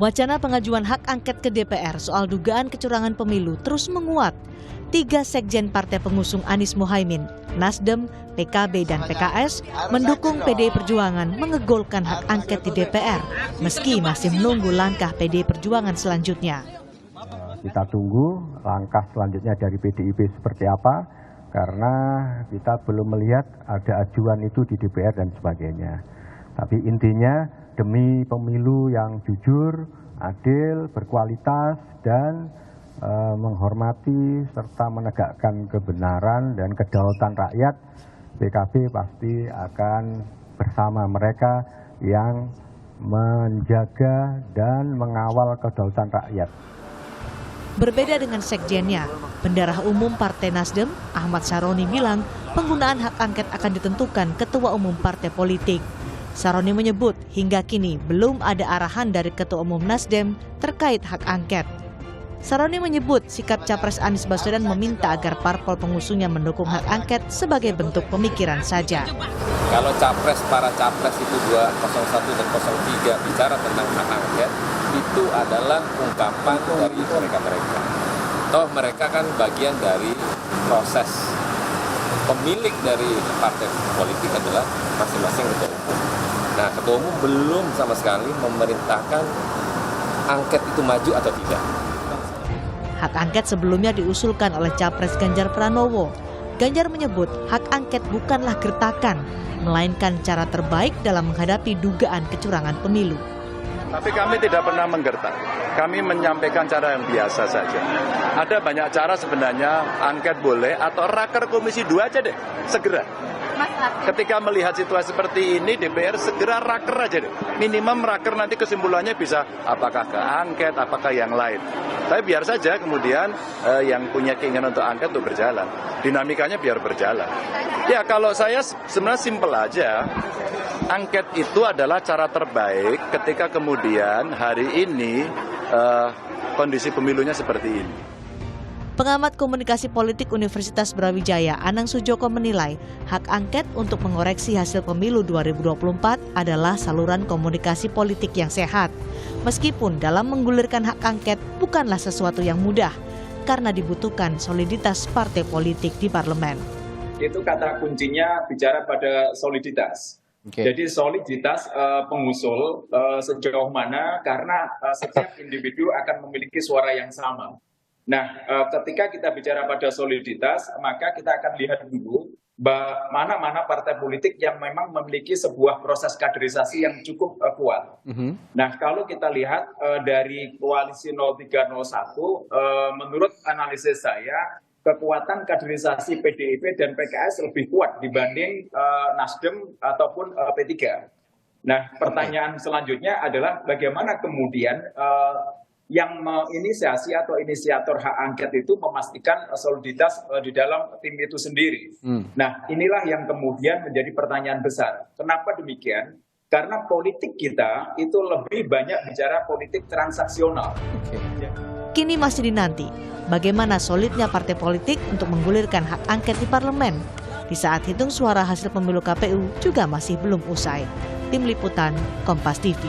Wacana pengajuan hak angket ke DPR soal dugaan kecurangan pemilu terus menguat. 3 sekjen partai pengusung Anies Mohaimin, Nasdem, PKB, dan PKS mendukung PDI Perjuangan mengegolkan hak angket di DPR, meski masih menunggu langkah PDI Perjuangan selanjutnya. Kita tunggu langkah selanjutnya dari PDIP seperti apa, karena kita belum melihat ada ajuan itu di DPR dan sebagainya. Tapi intinya, demi pemilu yang jujur, adil, berkualitas, dan menghormati serta menegakkan kebenaran dan kedaulatan rakyat, PKB pasti akan bersama mereka yang menjaga dan mengawal kedaulatan rakyat. Berbeda dengan sekjennya, Bendahara Umum Partai Nasdem, Ahmad Saroni bilang penggunaan hak angket akan ditentukan Ketua Umum Partai Politik. Saroni menyebut hingga kini belum ada arahan dari Ketua Umum Nasdem terkait hak angket. Saroni menyebut sikap Capres Anies Baswedan meminta agar parpol pengusungnya mendukung hak angket sebagai bentuk pemikiran saja. Kalau para capres itu 201 dan 03 bicara tentang hak angket, itu adalah ungkapan dari mereka-mereka. Toh mereka kan bagian dari proses. Pemilik dari partai politik adalah masing-masing ketua umum. Nah, ketua umum belum sama sekali memerintahkan angket itu maju atau tidak. Hak angket sebelumnya diusulkan oleh Capres Ganjar Pranowo. Ganjar menyebut hak angket bukanlah gertakan, melainkan cara terbaik dalam menghadapi dugaan kecurangan pemilu. Tapi kami tidak pernah menggertak. Kami menyampaikan cara yang biasa saja. Ada banyak cara sebenarnya, angket boleh atau raker komisi 2 aja deh, segera. Ketika melihat situasi seperti ini, DPR segera raker aja deh. Minimum raker, nanti kesimpulannya bisa apakah ke angket, apakah yang lain. Tapi biar saja kemudian yang punya keinginan untuk angket itu berjalan. Dinamikanya biar berjalan. Ya kalau saya sebenarnya simpel aja. Angket itu adalah cara terbaik ketika kemudian hari ini kondisi pemilunya seperti ini. Pengamat komunikasi politik Universitas Brawijaya, Anang Sujoko menilai hak angket untuk mengoreksi hasil pemilu 2024 adalah saluran komunikasi politik yang sehat. Meskipun dalam menggulirkan hak angket bukanlah sesuatu yang mudah, karena dibutuhkan soliditas partai politik di parlemen. Itu kata kuncinya bicara pada soliditas. Okay. Jadi soliditas pengusul sejauh mana, karena setiap individu akan memiliki suara yang sama. Nah, ketika kita bicara pada soliditas, maka kita akan lihat dulu mana-mana partai politik yang memang memiliki sebuah proses kaderisasi yang cukup kuat. Nah, kalau kita lihat dari koalisi 0301, menurut analisis saya, kekuatan kaderisasi PDIP dan PKS lebih kuat dibanding Nasdem ataupun P3. Nah, pertanyaan selanjutnya adalah bagaimana kemudian yang menginisiasi atau inisiator hak angket itu memastikan soliditas di dalam tim itu sendiri. Nah, inilah yang kemudian menjadi pertanyaan besar. Kenapa demikian? Karena politik kita itu lebih banyak bicara politik transaksional. Kini masih dinanti bagaimana solidnya partai politik untuk menggulirkan hak angket di parlemen. Di saat hitung suara hasil pemilu KPU juga masih belum usai. Tim Liputan, Kompas TV.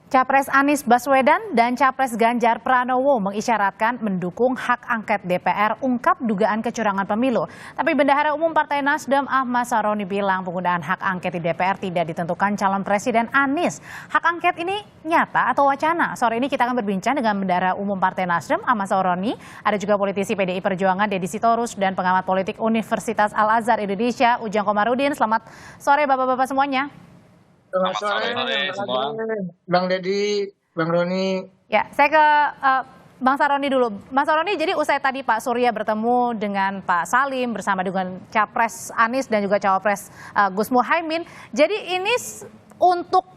Capres Anies Baswedan dan Capres Ganjar Pranowo mengisyaratkan mendukung hak angket DPR ungkap dugaan kecurangan pemilu. Tapi Bendahara Umum Partai Nasdem Ahmad Saroni bilang penggunaan hak angket di DPR tidak ditentukan calon Presiden Anies. Hak angket ini nyata atau wacana? Sore ini kita akan berbincang dengan Bendahara Umum Partai Nasdem Ahmad Saroni. Ada juga politisi PDI Perjuangan Deddy Sitorus dan pengamat politik Universitas Al-Azhar Indonesia Ujang Komarudin. Selamat sore Bapak-Bapak semuanya. Selamat sore semua. Bang Deddy, Bang Roni. Ya, saya ke Bang Saroni dulu. Bang Saroni, jadi usai tadi Pak Surya bertemu dengan Pak Salim bersama dengan Capres Anies dan juga Cawapres Gus Muhaimin. Jadi ini untuk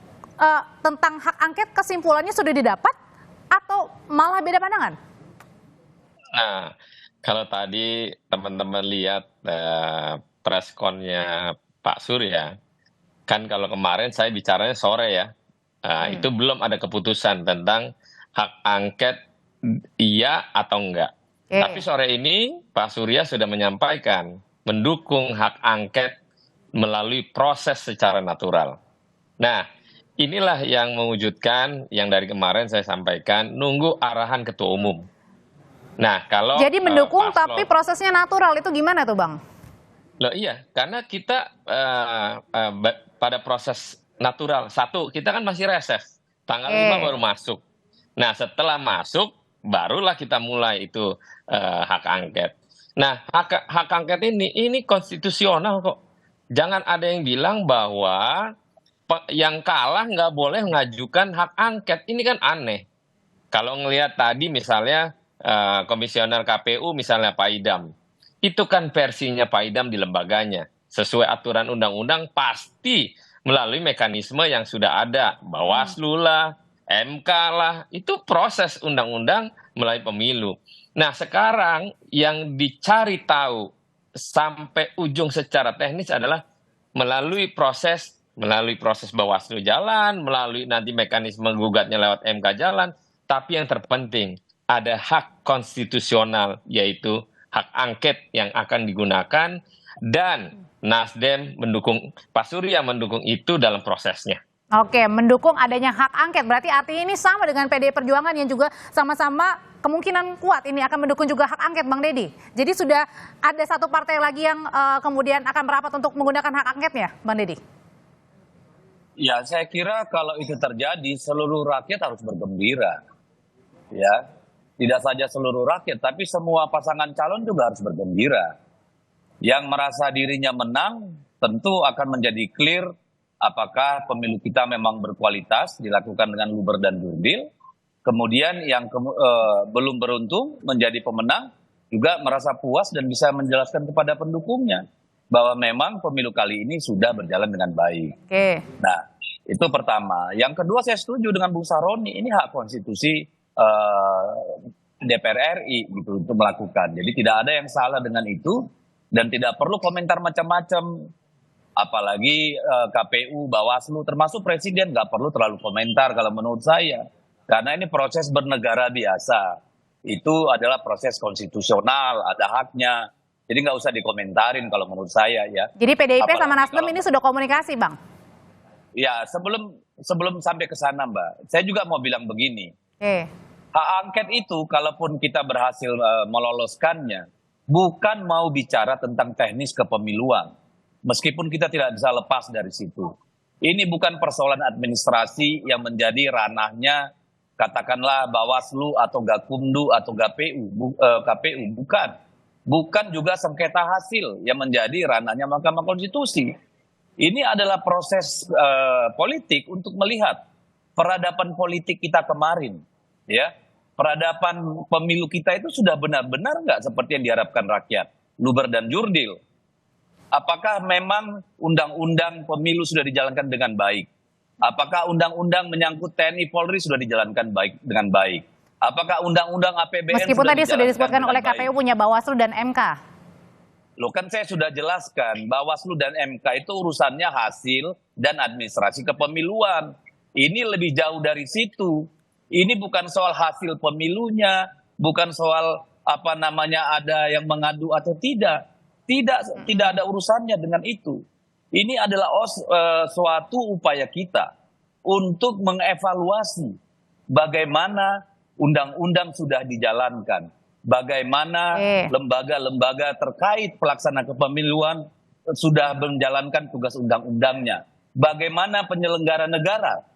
tentang hak angket kesimpulannya sudah didapat atau malah beda pandangan? Nah, kalau tadi teman-teman lihat press-con-nya Pak Surya, kan kalau kemarin saya bicaranya sore ya, itu belum ada keputusan tentang hak angket iya atau enggak. Tapi sore ini Pak Surya sudah menyampaikan mendukung hak angket melalui proses secara natural. Nah, inilah yang mewujudkan yang dari kemarin saya sampaikan, nunggu arahan ketua umum. Nah, kalau Jadi mendukung tapi prosesnya natural itu gimana tuh Bang? Loh iya, karena kita pada proses natural, satu, kita kan masih reses, tanggal 5 baru masuk. Nah, setelah masuk, barulah kita mulai itu hak angket. Nah, hak angket ini konstitusional kok. Jangan ada yang bilang bahwa yang kalah nggak boleh mengajukan hak angket. Ini kan aneh. Kalau ngelihat tadi misalnya komisioner KPU misalnya Pak Idam, itu kan versinya Pak Idam di lembaganya. Sesuai aturan undang-undang pasti melalui mekanisme yang sudah ada. Bawaslu lah, MK lah, itu proses undang-undang melalui pemilu. Nah sekarang yang dicari tahu sampai ujung secara teknis adalah melalui proses Bawaslu jalan, melalui nanti mekanisme gugatnya lewat MK jalan, tapi yang terpenting ada hak konstitusional yaitu hak angket yang akan digunakan dan Nasdem mendukung, Pak Surya mendukung itu dalam prosesnya. Oke, mendukung adanya hak angket. Berarti artinya ini sama dengan PDI Perjuangan yang juga sama-sama kemungkinan kuat ini akan mendukung juga hak angket, Bang Deddy. Jadi sudah ada satu partai lagi yang kemudian akan merapat untuk menggunakan hak angketnya, Bang Deddy? Ya, saya kira kalau itu terjadi, seluruh rakyat harus bergembira. Ya, tidak saja seluruh rakyat, tapi semua pasangan calon juga harus bergembira. Yang merasa dirinya menang tentu akan menjadi clear apakah pemilu kita memang berkualitas, dilakukan dengan luber dan jurdil. Kemudian yang belum beruntung menjadi pemenang juga merasa puas dan bisa menjelaskan kepada pendukungnya bahwa memang pemilu kali ini sudah berjalan dengan baik. Oke. Nah, itu pertama. Yang kedua, saya setuju dengan Bung Saroni, ini hak konstitusi DPR RI gitu untuk melakukan. Jadi tidak ada yang salah dengan itu dan tidak perlu komentar macam-macam. Apalagi KPU, Bawaslu, termasuk Presiden nggak perlu terlalu komentar kalau menurut saya. Karena ini proses bernegara biasa. Itu adalah proses konstitusional, ada haknya. Jadi nggak usah dikomentarin kalau menurut saya ya. Jadi PDIP Apalagi sama Nasdem ini sudah komunikasi, Bang? Ya, sebelum sampai ke sana, Mbak, saya juga mau bilang begini. Oke. Hak angket itu, kalaupun kita berhasil meloloskannya, bukan mau bicara tentang teknis kepemiluan. Meskipun kita tidak bisa lepas dari situ. Ini bukan persoalan administrasi yang menjadi ranahnya, katakanlah Bawaslu atau Gakumdu atau KPU, bukan. Bukan juga sengketa hasil yang menjadi ranahnya Mahkamah Konstitusi. Ini adalah proses politik untuk melihat peradaban politik kita kemarin, ya. Peradaban pemilu kita itu sudah benar-benar nggak seperti yang diharapkan rakyat, luber dan jurdil. Apakah memang undang-undang pemilu sudah dijalankan dengan baik? Apakah undang-undang menyangkut TNI Polri sudah dijalankan dengan baik? Apakah undang-undang APBN meskipun tadi sudah disebutkan oleh KPU punya Bawaslu dan MK? Loh kan saya sudah jelaskan, Bawaslu dan MK itu urusannya hasil dan administrasi kepemiluan. Ini lebih jauh dari situ. Ini bukan soal hasil pemilunya, bukan soal ada yang mengadu atau tidak. Tidak ada urusannya dengan itu. Ini adalah suatu upaya kita untuk mengevaluasi bagaimana undang-undang sudah dijalankan, bagaimana lembaga-lembaga terkait pelaksana kepemiluan sudah menjalankan tugas undang-undangnya, bagaimana penyelenggara negara,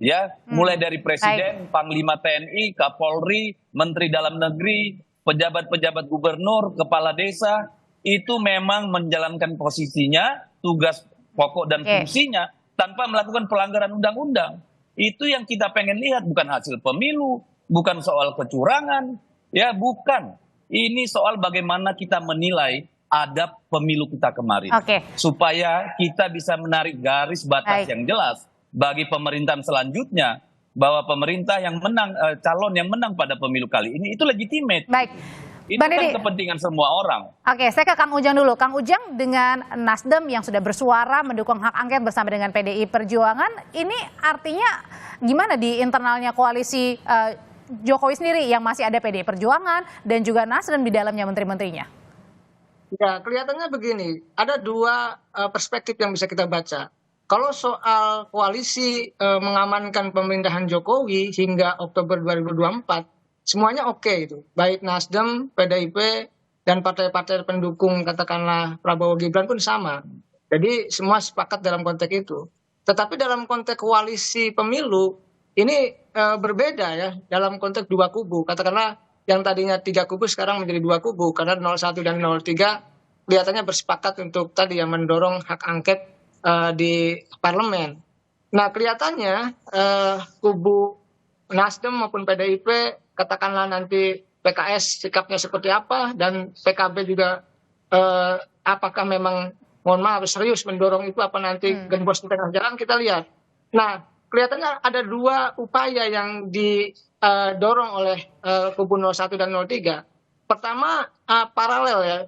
ya, mulai dari Presiden, Panglima TNI, Kapolri, Menteri Dalam Negeri, pejabat-pejabat gubernur, kepala desa, itu memang menjalankan posisinya, tugas pokok dan fungsinya tanpa melakukan pelanggaran undang-undang. Itu yang kita pengen lihat, bukan hasil pemilu, bukan soal kecurangan, ya bukan. Ini soal bagaimana kita menilai adab pemilu kita kemarin. Supaya kita bisa menarik garis batas yang jelas bagi pemerintahan selanjutnya bahwa pemerintah yang menang, calon yang menang pada pemilu kali ini itu legitimate. Baik. Itu kan kepentingan semua orang. Oke, saya ke Kang Ujang dulu. Kang Ujang, dengan Nasdem yang sudah bersuara mendukung hak angket bersama dengan PDI Perjuangan, ini artinya gimana di internalnya koalisi Jokowi sendiri yang masih ada PDI Perjuangan dan juga Nasdem di dalamnya menteri-menterinya? Ya, kelihatannya begini, ada dua perspektif yang bisa kita baca. Kalau soal koalisi mengamankan pemerintahan Jokowi hingga Oktober 2024, semuanya oke itu. Baik Nasdem, PDIP, dan partai-partai pendukung katakanlah Prabowo Gibran pun sama. Jadi semua sepakat dalam konteks itu. Tetapi dalam konteks koalisi pemilu, ini berbeda ya, dalam konteks dua kubu. Katakanlah yang tadinya 3 kubu sekarang menjadi 2 kubu, karena 01 dan 03 kelihatannya bersepakat untuk tadi ya mendorong hak angket di parlemen. Nah, kelihatannya kubu Nasdem maupun PDIP, katakanlah nanti PKS sikapnya seperti apa, dan PKB juga apakah memang, mohon maaf, serius mendorong itu apa nanti gembos di tengah jalan, kita lihat. Nah, kelihatannya ada dua upaya yang didorong oleh kubu 01 dan 03. Pertama, paralel ya,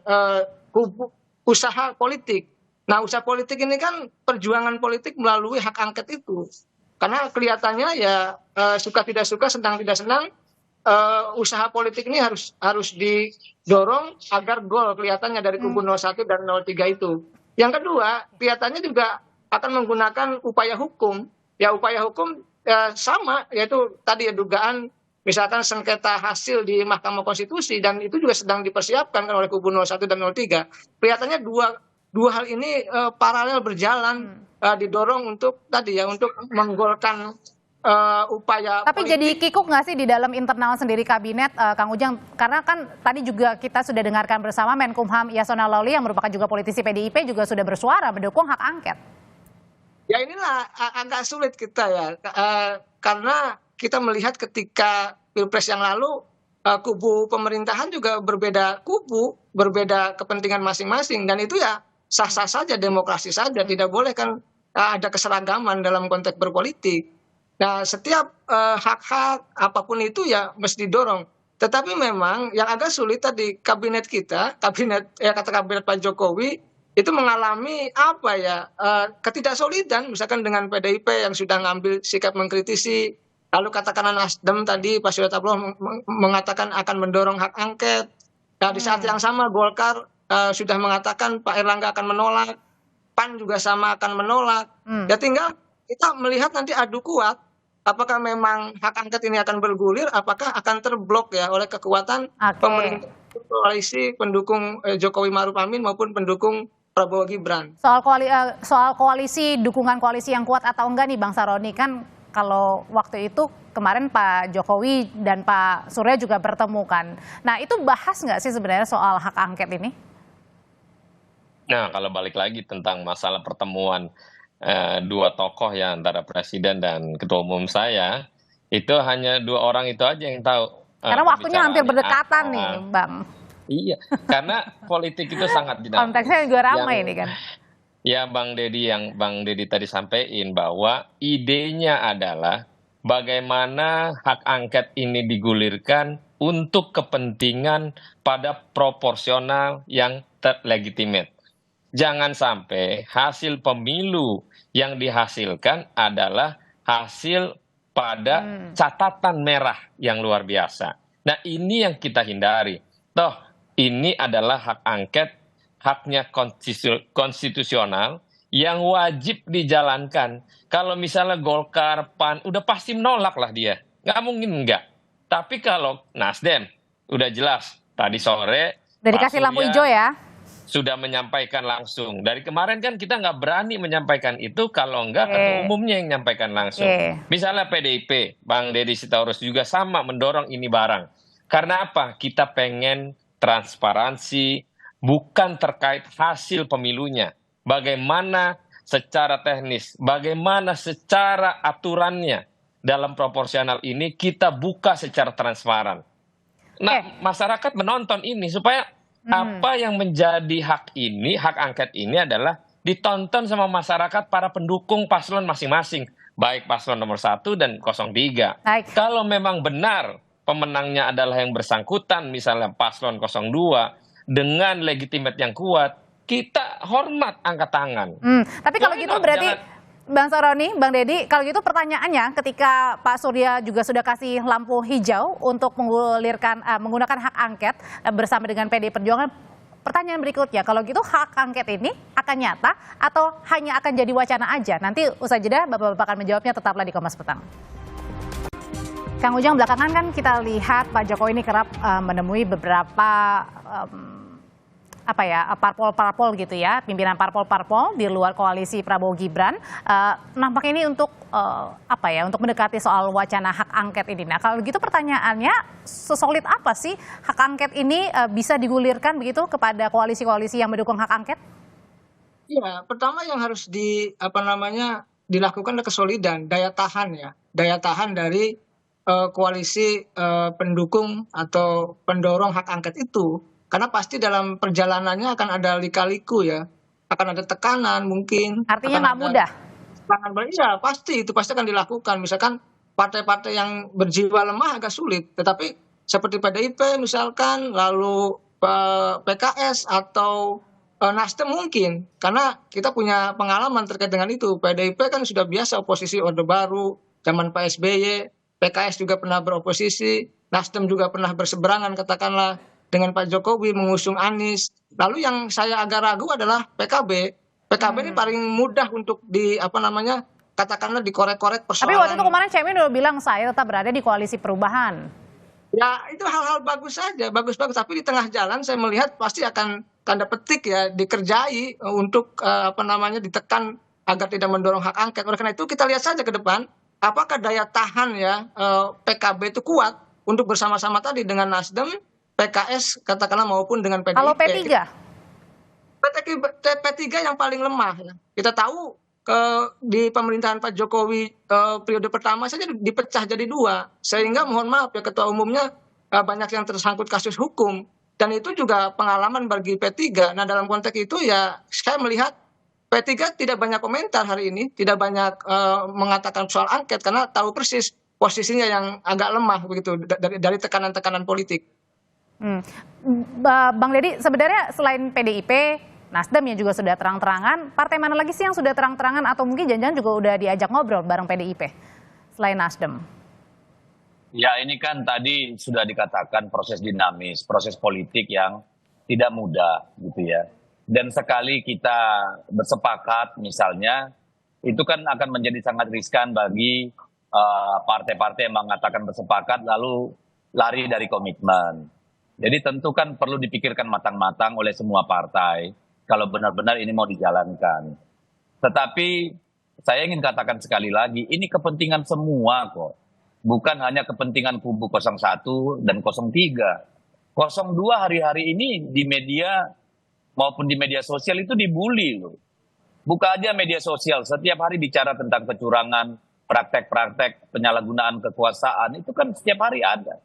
kubu usaha politik. Nah, usaha politik ini kan perjuangan politik melalui hak angket itu. Karena kelihatannya ya suka tidak suka, senang tidak senang, usaha politik ini harus didorong agar gol kelihatannya dari kubu 01 dan 03 itu. Yang kedua, kelihatannya juga akan menggunakan upaya hukum. Ya, upaya hukum sama, yaitu tadi ya dugaan misalkan sengketa hasil di Mahkamah Konstitusi, dan itu juga sedang dipersiapkan kan oleh kubu 01 dan 03. Kelihatannya dua hal ini paralel berjalan, didorong untuk tadi ya untuk menggolkan upaya Tapi politik. jadi kikuk nggak sih di dalam internal sendiri kabinet, Kang Ujang? Karena kan tadi juga kita sudah dengarkan bersama Menkumham Yasona Lawli yang merupakan juga politisi PDIP juga sudah bersuara mendukung hak angket. Ya, inilah agak sulit kita ya, karena kita melihat ketika Pilpres yang lalu kubu pemerintahan juga berbeda kubu, berbeda kepentingan masing-masing, dan itu ya sah-sah saja, demokrasi saja, tidak boleh kan ada keseragaman dalam konteks berpolitik. Nah, setiap hak-hak apapun itu ya mesti didorong. Tetapi memang yang agak sulit tadi kabinet kita, kabinet Pak Jokowi itu mengalami apa ya, ketidaksolidan misalkan dengan PDIP yang sudah ngambil sikap mengkritisi, lalu katakanlah Nasdem tadi Pak Surya Paloh mengatakan akan mendorong hak angket. Nah, di saat yang sama Golkar sudah mengatakan Pak Erlangga akan menolak, PAN juga sama akan menolak. Ya, tinggal kita melihat nanti adu kuat, apakah memang hak angket ini akan bergulir, apakah akan terblok ya oleh kekuatan pemerintah koalisi pendukung Jokowi Maruf Amin maupun pendukung Prabowo Gibran. Soal koalisi, dukungan koalisi yang kuat atau enggak nih Bang Saroni, kan kalau waktu itu kemarin Pak Jokowi dan Pak Surya juga bertemu kan. Nah, itu bahas nggak sih sebenarnya soal hak angket ini? Nah, kalau balik lagi tentang masalah pertemuan dua tokoh ya antara presiden dan ketua umum saya, itu hanya dua orang itu aja yang tahu. Karena waktunya hampir berdekatan nih, Bang. Iya, karena politik itu sangat dinamis. Konteksnya juga ramai ini kan. Ya, Bang Deddy tadi sampaikan bahwa idenya adalah bagaimana hak angket ini digulirkan untuk kepentingan pada proporsional yang legitimate. Jangan sampai hasil pemilu yang dihasilkan adalah hasil pada catatan merah yang luar biasa. Nah, ini yang kita hindari. Toh, ini adalah hak angket, haknya konstitusional yang wajib dijalankan. Kalau misalnya Golkar, PAN, udah pasti menolak lah dia. Nggak mungkin enggak. Tapi kalau Nasdem, udah jelas. Tadi sore, udah dikasih lampu hijau ya? Sudah menyampaikan langsung. Dari kemarin kan kita nggak berani menyampaikan itu kalau enggak ketua umumnya yang menyampaikan langsung. Misalnya PDIP, Bang Deddy Sitaurus juga sama mendorong ini barang. Karena apa? Kita pengen transparansi, bukan terkait hasil pemilunya. Bagaimana secara teknis, bagaimana secara aturannya dalam proporsional ini kita buka secara transparan. Nah, masyarakat menonton ini supaya apa yang menjadi hak angket ini adalah ditonton sama masyarakat para pendukung paslon masing-masing, baik paslon nomor 1 dan 03. Kalau memang benar pemenangnya adalah yang bersangkutan, misalnya paslon 02, dengan legitimate yang kuat, kita hormat angkat tangan. Tapi kalau gitu berarti, Bang Saroni, Bang Deddy, kalau gitu pertanyaannya ketika Pak Surya juga sudah kasih lampu hijau untuk menggunakan hak angket bersama dengan PDI Perjuangan, pertanyaan berikutnya, kalau gitu hak angket ini akan nyata atau hanya akan jadi wacana aja? Nanti usai jeda Bapak-Bapak akan menjawabnya, tetaplah di Kompas Petang. Kang Ujang, belakangan kan kita lihat Pak Jokowi ini kerap menemui beberapa parpol-parpol gitu ya, pimpinan parpol-parpol di luar koalisi Prabowo Gibran. Nampaknya ini untuk untuk mendekati soal wacana hak angket ini. Nah, kalau gitu pertanyaannya, sesolid apa sih hak angket ini bisa digulirkan begitu kepada koalisi-koalisi yang mendukung hak angket? Ya, pertama yang harus dilakukan adalah kesolidan, daya tahan dari koalisi pendukung atau pendorong hak angket itu. Karena pasti dalam perjalanannya akan ada lika-liku ya, akan ada tekanan mungkin. Artinya nggak mudah? Iya, pasti akan dilakukan. Misalkan partai-partai yang berjiwa lemah agak sulit, tetapi seperti PDIP misalkan, lalu PKS atau Nasdem mungkin, karena kita punya pengalaman terkait dengan itu. PDIP kan sudah biasa oposisi Orde Baru, zaman Pak SBY, PKS juga pernah beroposisi, Nasdem juga pernah berseberangan katakanlah dengan Pak Jokowi mengusung Anies. Lalu yang saya agak ragu adalah PKB. PKB ini paling mudah untuk katakanlah dikorek-korek persoalan. Tapi waktu itu kemarin Caimin udah bilang saya tetap berada di koalisi perubahan. Ya itu hal-hal bagus saja, bagus-bagus. Tapi di tengah jalan saya melihat pasti akan tanda petik ya dikerjai untuk ditekan agar tidak mendorong hak angket. Oleh karena itu kita lihat saja ke depan apakah daya tahan ya PKB itu kuat untuk bersama-sama tadi dengan Nasdem, PKS katakanlah maupun dengan PDIP. Kalau P3? P3 yang paling lemah ya. Kita tahu di pemerintahan Pak Jokowi periode pertama saja dipecah jadi 2, sehingga mohon maaf ya ketua umumnya banyak yang tersangkut kasus hukum, dan itu juga pengalaman bagi P3. Nah dalam konteks itu ya saya melihat P3 tidak banyak komentar hari ini, tidak banyak mengatakan soal angket karena tahu persis posisinya yang agak lemah begitu dari tekanan-tekanan politik. Bang Deddy, sebenarnya selain PDIP, Nasdem yang juga sudah terang-terangan, partai mana lagi sih yang sudah terang-terangan atau mungkin jangan-jangan juga udah diajak ngobrol bareng PDIP selain Nasdem? Ya ini kan tadi sudah dikatakan proses dinamis, proses politik yang tidak mudah gitu ya. Dan sekali kita bersepakat misalnya, itu kan akan menjadi sangat riskan bagi partai-partai yang mengatakan bersepakat lalu lari dari komitmen. Jadi tentu kan perlu dipikirkan matang-matang oleh semua partai kalau benar-benar ini mau dijalankan. Tetapi saya ingin katakan sekali lagi, ini kepentingan semua kok. Bukan hanya kepentingan kubu 01 dan 03. 02 hari-hari ini di media maupun di media sosial itu dibully loh. Buka aja media sosial, setiap hari bicara tentang kecurangan, praktek-praktek penyalahgunaan kekuasaan, itu kan setiap hari ada.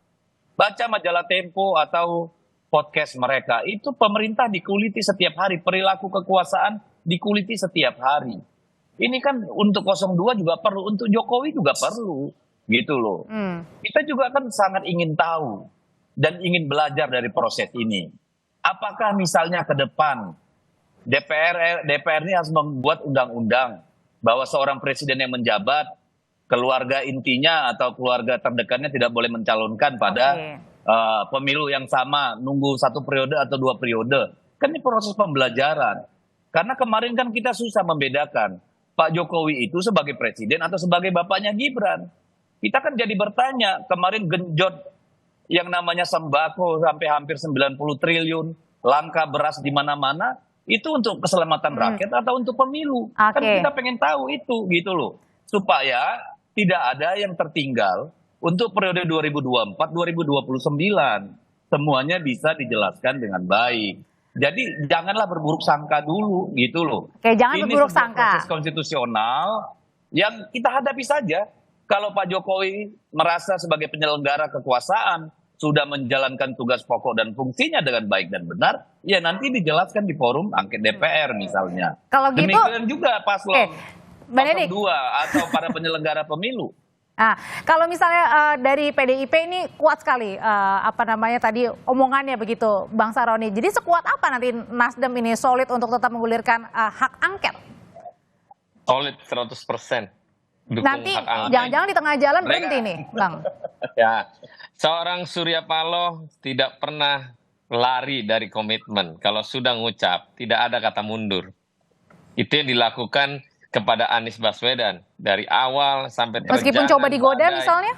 Baca majalah Tempo atau podcast mereka, itu pemerintah dikuliti setiap hari, perilaku kekuasaan dikuliti setiap hari. Ini kan untuk 02 juga perlu, untuk Jokowi juga perlu, gitu loh. Kita juga kan sangat ingin tahu dan ingin belajar dari proses ini. Apakah misalnya ke depan DPR ini harus membuat undang-undang bahwa seorang presiden yang menjabat, keluarga intinya atau keluarga terdekatnya tidak boleh mencalonkan pada pemilu yang sama, nunggu 1 periode atau 2 periode. Kan ini proses pembelajaran. Karena kemarin kan kita susah membedakan Pak Jokowi itu sebagai presiden atau sebagai bapaknya Gibran. Kita kan jadi bertanya, kemarin genjot yang namanya sembako sampai hampir 90 triliun, langka beras di mana-mana, itu untuk keselamatan rakyat atau untuk pemilu? Kan kita pengen tahu itu, gitu loh. Supaya tidak ada yang tertinggal untuk periode 2024-2029. Semuanya bisa dijelaskan dengan baik. Jadi janganlah berburuk sangka dulu, gitu loh. Oke, jangan berburuk sangka. Proses konstitusional yang kita hadapi saja. Kalau Pak Jokowi merasa sebagai penyelenggara kekuasaan sudah menjalankan tugas pokok dan fungsinya dengan baik dan benar, ya nanti dijelaskan di forum angket DPR misalnya. Kalau gitu, demikian juga paslon 02 atau para penyelenggara pemilu. Nah, kalau misalnya dari PDIP ini kuat sekali tadi omongannya begitu, Bang Saroni. Jadi sekuat apa nanti Nasdem ini solid untuk tetap menggulirkan hak angket? Solid 100%. Nanti jangan-jangan di tengah jalan berhenti nih, Bang. Ya, seorang Surya Paloh tidak pernah lari dari komitmen. Kalau sudah ngucap, tidak ada kata mundur. Itu yang dilakukan kepada Anies Baswedan dari awal sampai terjangan. Meskipun coba digoda badai. misalnya?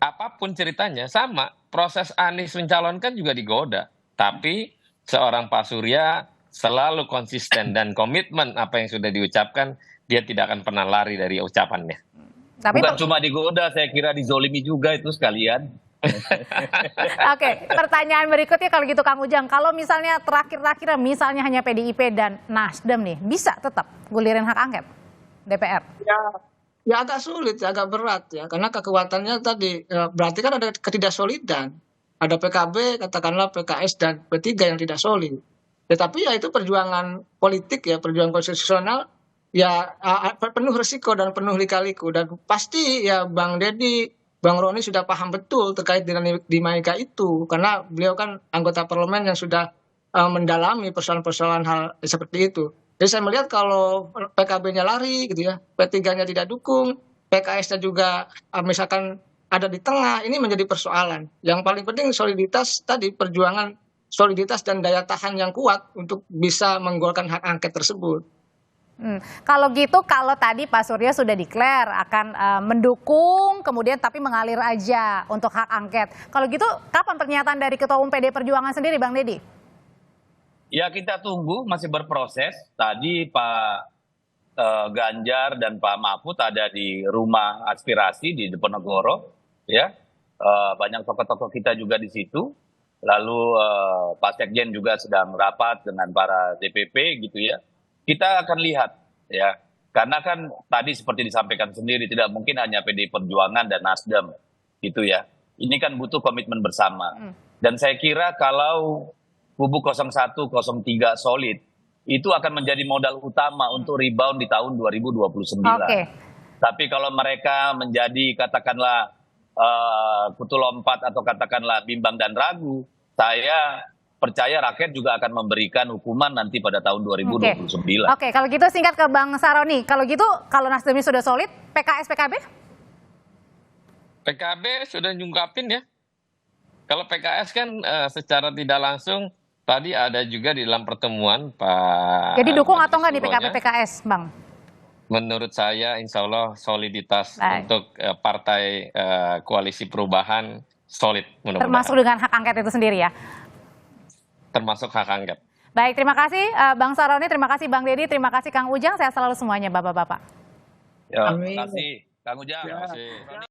Apapun ceritanya sama. Proses Anies mencalonkan juga digoda. Tapi seorang Pak Surya selalu konsisten dan komitmen apa yang sudah diucapkan, dia tidak akan pernah lari dari ucapannya. Tapi Bukan cuma digoda, saya kira dizolimi juga itu sekalian. Oke, pertanyaan berikutnya kalau gitu Kang Ujang, kalau misalnya terakhir-terakhir misalnya hanya PDIP dan Nasdem nih, bisa tetap gulirin hak angket DPR? Ya agak sulit, agak berat ya, karena kekuatannya tadi berarti kan ada ketidaksolidan. Ada PKB, katakanlah PKS dan P3 yang tidak solid. Tetapi ya itu perjuangan politik ya, perjuangan konstitusional ya penuh risiko dan penuh lika-liku, dan pasti ya Bang Deddy, Bang Roni sudah paham betul terkait dengan dinamika itu, karena beliau kan anggota parlemen yang sudah mendalami persoalan-persoalan hal seperti itu. Jadi saya melihat kalau PKB-nya lari gitu ya, P3-nya tidak dukung, PKS-nya juga misalkan ada di tengah, ini menjadi persoalan. Yang paling penting soliditas tadi, perjuangan soliditas dan daya tahan yang kuat untuk bisa menggolkan hak angket tersebut. Kalau gitu, kalau tadi Pak Surya sudah declare akan mendukung, kemudian tapi mengalir aja untuk hak angket. Kalau gitu, kapan pernyataan dari Ketua Umum PD Perjuangan sendiri, Bang Deddy? Ya kita tunggu, masih berproses. Tadi Pak Ganjar dan Pak Mahfud ada di rumah aspirasi di Diponegoro, ya. Banyak tokoh-tokoh kita juga di situ. Lalu Pak Sekjen juga sedang rapat dengan para DPP gitu ya. Kita akan lihat ya, karena kan tadi seperti disampaikan sendiri, tidak mungkin hanya PDI Perjuangan dan Nasdem gitu ya. Ini kan butuh komitmen bersama. Dan saya kira kalau kubu 01, 03 solid, itu akan menjadi modal utama untuk rebound di tahun 2029. Oke. Tapi kalau mereka menjadi katakanlah kutu lompat atau katakanlah bimbang dan ragu, saya percaya rakyat juga akan memberikan hukuman nanti pada tahun 2029. Oke, kalau gitu singkat ke Bang Saroni. Kalau gitu, kalau Nasdem ini sudah solid, PKS, PKB? PKB sudah nyungkapin ya. Kalau PKS kan secara tidak langsung, tadi ada juga di dalam pertemuan Pak. Jadi dukung atau enggak di PKB, PKS, Bang? Menurut saya insya Allah soliditas untuk partai koalisi perubahan solid. Termasuk dengan hak angket itu sendiri ya? Termasuk hak angket. Baik, terima kasih Bang Saroni, terima kasih Bang Deddy, terima kasih Kang Ujang, sehat selalu semuanya Bapak-Bapak. Ya, terima kasih Kang Ujang. Terima kasih.